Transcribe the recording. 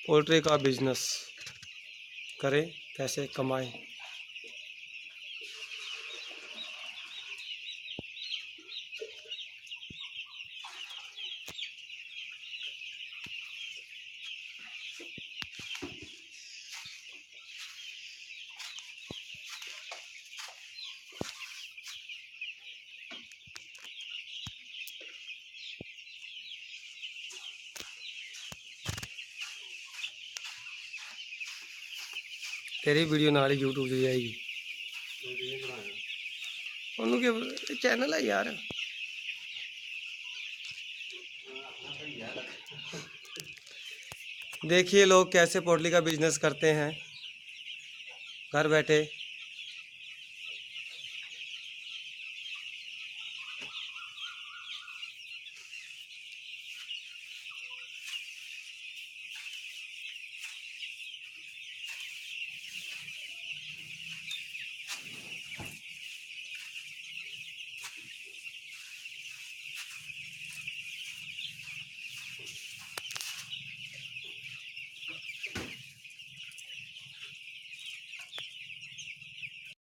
Poultry का business करें, कैसे कमाएं। तेरी वीडियो नाल ही यूट्यूब से आएगी। उन्होंने क्या चैनल है यार। देखिए लोग कैसे पोल्ट्री का बिजनेस करते हैं घर बैठे।